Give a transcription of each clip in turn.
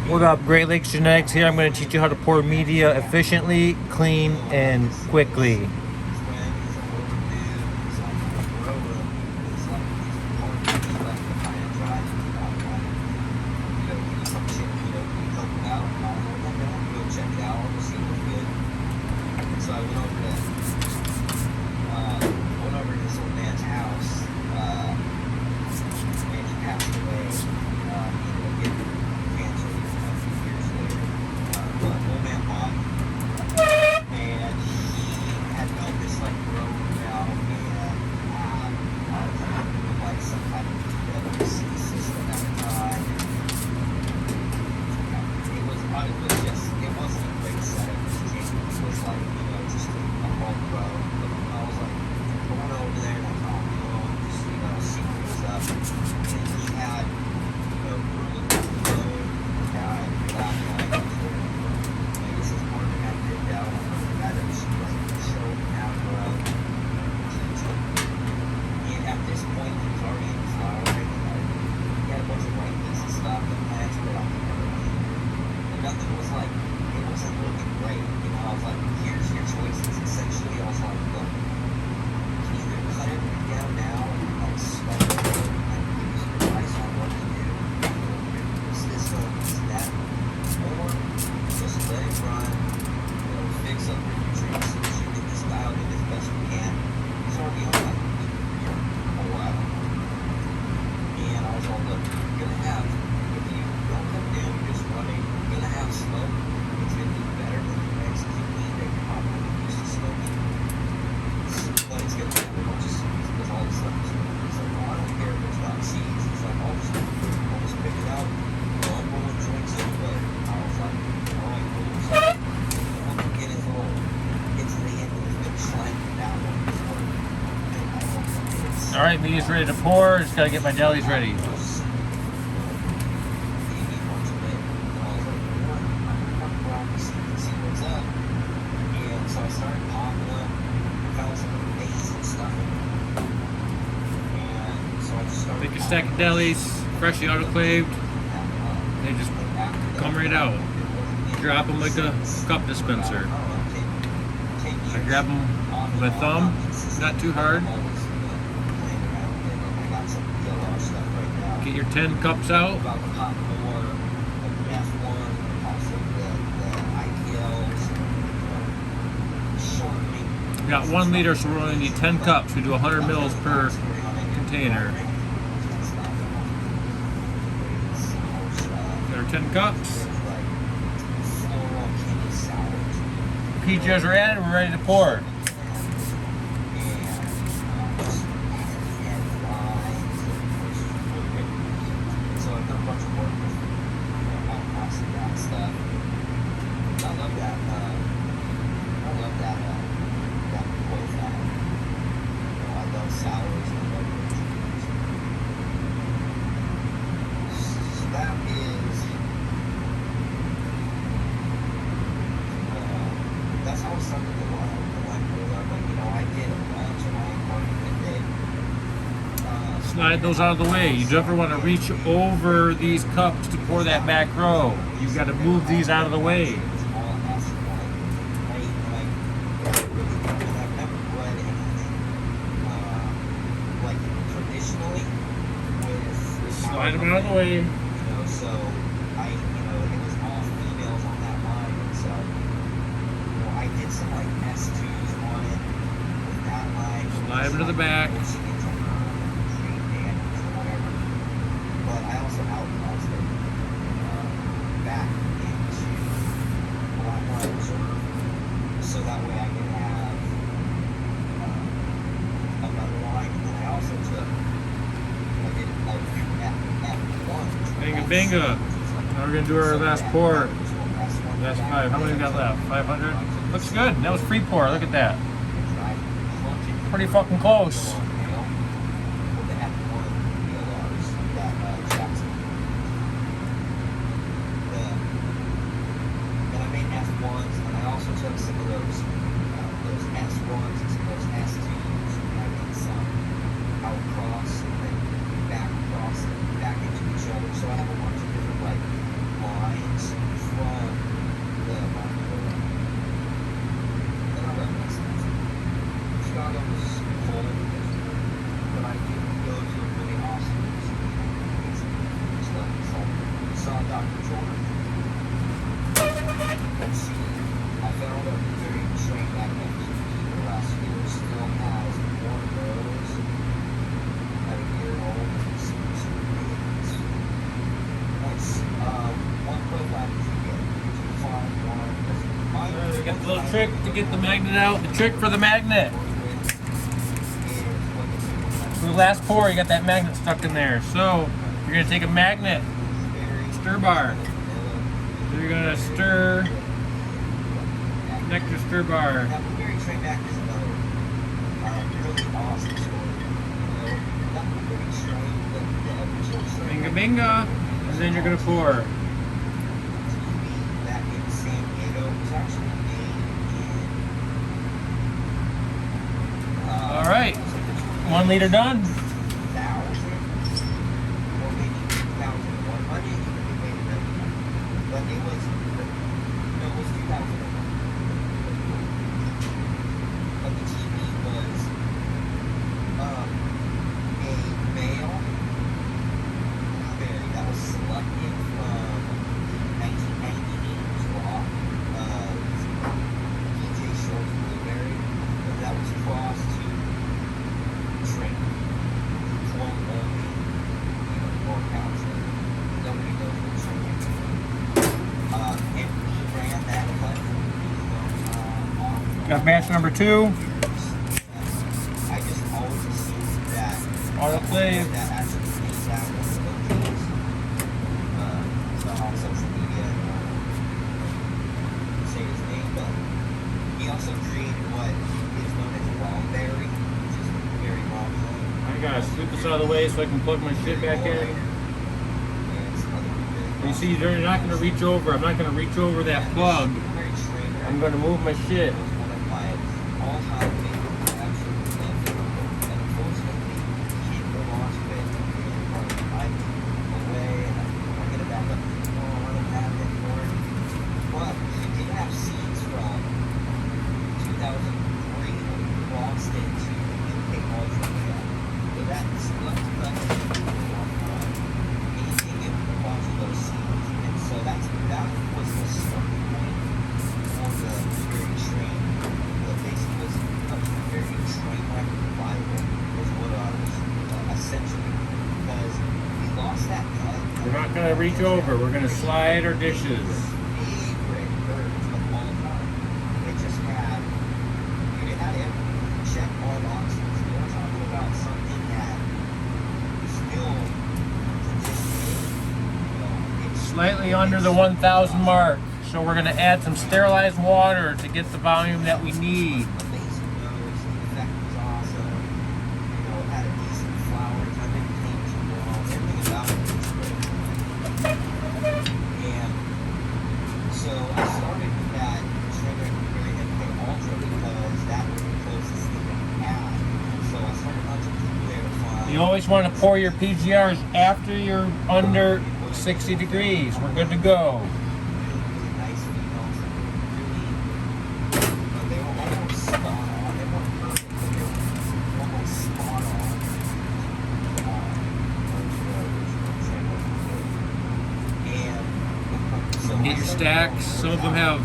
What up, Great Lakes Genetics here. I'm going to teach you how to pour media efficiently, clean, and quickly. So I went over to this old man's house, and he passed away. He ended up getting cancer a few years later. But old man bought, and he had Elvis like growing out, and like some kind of PWC system at the time. It wasn't a great setup. It was like, just a home row. I was like, going over there and I thought, just, see what was up. And he had, really good guy, black guy, I guess his partner had picked out the guy that was like showing how to grow. And at this point, he was already in flowering. He had a bunch of rankings and stuff, and plants were out there. And nothing was like, it wasn't looking great. I was like, here's your choices. Essentially, I was like, look, you can either cut everything down now and like spend it and give us your advice on what to do, this, that, or just let it run, fix up your nutrients so that you get this dialed in as best we can. It's already on like a whole while. And I was all, look, you're gonna have, if you don't cut down, you're just running, you're gonna have smoke. It's gonna be better than the next TV that you're probably used to smoking. But it's gonna have a bunch of seeds because all this stuff is smoking. He's like, well, I don't care if it's not seeds. He's like, I'll just pick it out. I'm rolling joints in, but I was like, all right, cool. So once we get into the end of the finish line, that one is working. All right, media's ready to pour. Just got to get my delis ready. So I started popping up, found some amazing stuff in there. And so I just started. Take a stack of delis, freshly autoclaved. They just come right out. Drop them like a cup dispenser. I grab them with my thumb, not too hard. Get your 10 cups out. We got 1 liter, so we're going to need 10 cups. We do 100 mils per container. Got our 10 cups. PGOs are added, we're ready to pour. So I've done a bunch of work with outcrossing that stuff. I love that. That profile. I love sours and I love juice. So that is. That's always something that I pulled up. I did a bunch of my marketing that day. Slide those out of the way. You never want to reach over these cups to pour that back row. You've got to move these out of the way. Slide them out of the way. So it was all females on that line, and so I did some like S2s on it with that line. Slide them to the back. But I also outcrossed it back into Black Line Reserve, so that way I could have another line. And then I also took, I did like F1. Binga binga. Now we're going to do our last pour. Last 5. How many we got left? 500? Looks good. That was free pour. Look at that. Pretty fucking close. Took some of those S1s and some of those S2s, and I did some outcross and then back across and back into each other. So I have a bunch of different like lines Dr. George. Let's see. I found a very train magnet the last year still has more of those at a year old. It's nice. 1.5 We got the little trick to get the magnet out. The trick for the magnet. For the last pour, you got that magnet stuck in there. So you're gonna take a magnet, stir bar. So you're gonna stir, connect your stir bar. That Blueberry train magnet is another really awesome story. That Blueberry train, the original train. Binga binga. And then you're gonna pour. Back in San Diego was actually made in. All right, 1 liter done. 2000 or maybe 2001. I didn't even be made in but it was 2001. But the TV was a male blueberry that was selected from 1998's Raw. PJ Shorts blueberry that was crossed to train clone only, or counter. Nobody knows what train is. And we ran that cut Got batch number 2. I just always assumed that Autoclave. that actually stays out of the locals on social media say his name, but he also created what is known as Longberry, which is very long. I gotta scoot this out of the way so I can plug my shit back in. You see, you're not gonna reach over. I'm not gonna reach over that plug. I'm gonna move my shit. We're not gonna reach over. We're gonna slide our dishes. Slightly under the 1,000 mark. So we're gonna add some sterilized water to get the volume that we need. You always want to pour your PGRs after you're under 60 degrees. We're good to go. Get your stacks. Some of them have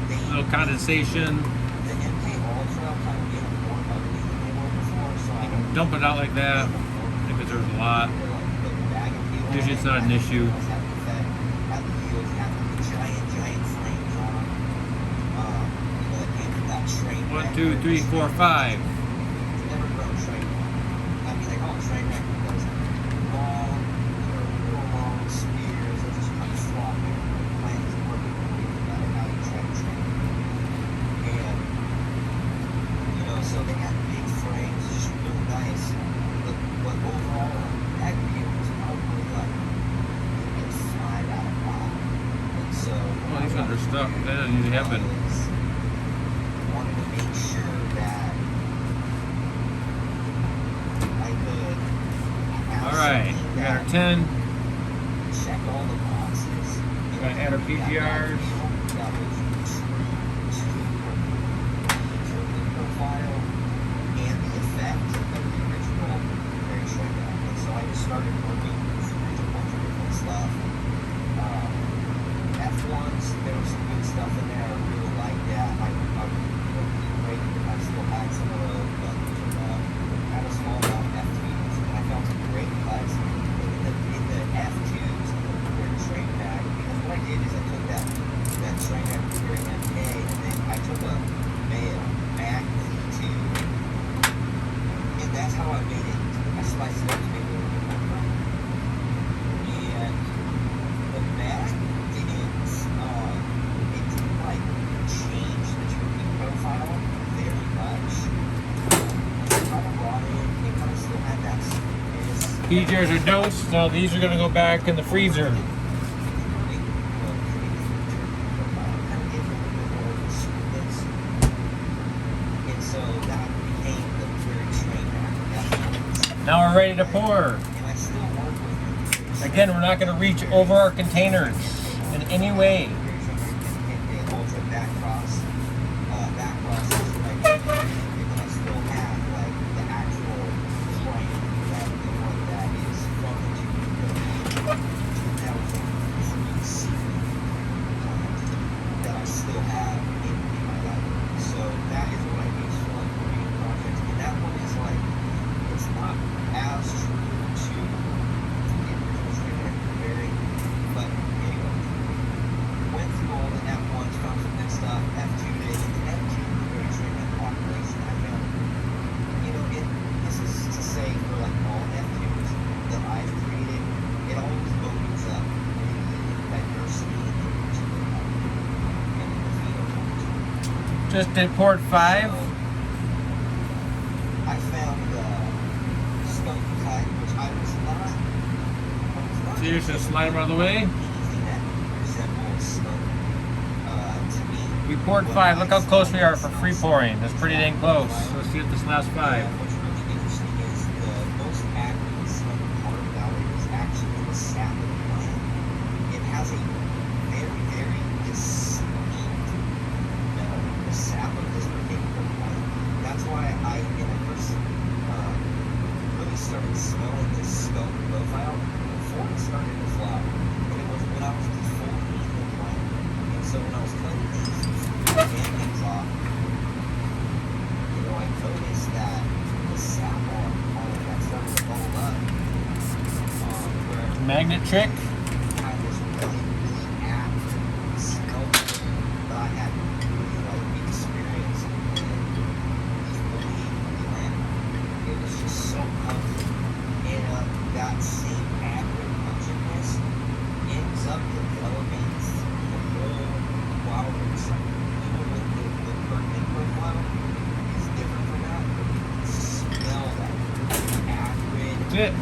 a little condensation. You can dump it out like that if there's a lot. Usually it's not an issue. 1, 2, 3, 4, 5. So they had big frames, just really nice. But overall, that gear was probably like maybe a 5 out of 5. And so, Well, these ones are stuck. That doesn't usually happen. Wanted to make sure that I could. All right, we got our 10. Check all the boxes. We're gonna add our PGRs. That was true to the profile and the effect of the original very short. And so I just started working through a bunch of different BJ's are dosed, so these are gonna go back in the freezer. And so that became the very train wreck. Now we're ready to pour. And I still work with them. Again, we're not gonna reach over our containers in any way. Ultra back cross is right here. And I still have like the actual frame that the one that is from the 2003 that I still have in my library. So that is what I use for like reading projects. And that one is like, it's not as true to the original trainer, very, but anyway. Went through all the F1s, found some good stuff, F2 days, and the F2 very trainer population I found. You know, this is to say for like all F2s that I've created, it always opens up the diversity in the original and in the phenotypes. Just did poured 5. So, I found the skunk type, which I was not. So you're just gonna slide them out of the way. Anything that resembles skunk to me. We poured 5. Look how close we are for free pouring. That's pretty dang close. So let's see if this last 5. What's really interesting is the most active skunk part about it is actually the sap of the plant. It has a very, very distinct smell, the sap of this particular plant. That's why when I first really started smelling this skunk profile before it started to flower. And it was when I was defoliating the plant. And so when I was cutting these bandings off, you know, I noticed that the sap on all of that started to bubble up. Where Magnet trick. I was really, really active smell that I had really like experienced in defoliating the plant. It was just so pungent. And that same acrid pungentness ends up developing through the whole flowering cycle. Even with the pertinent profile is different from that, but you can smell that really acrid, That's it.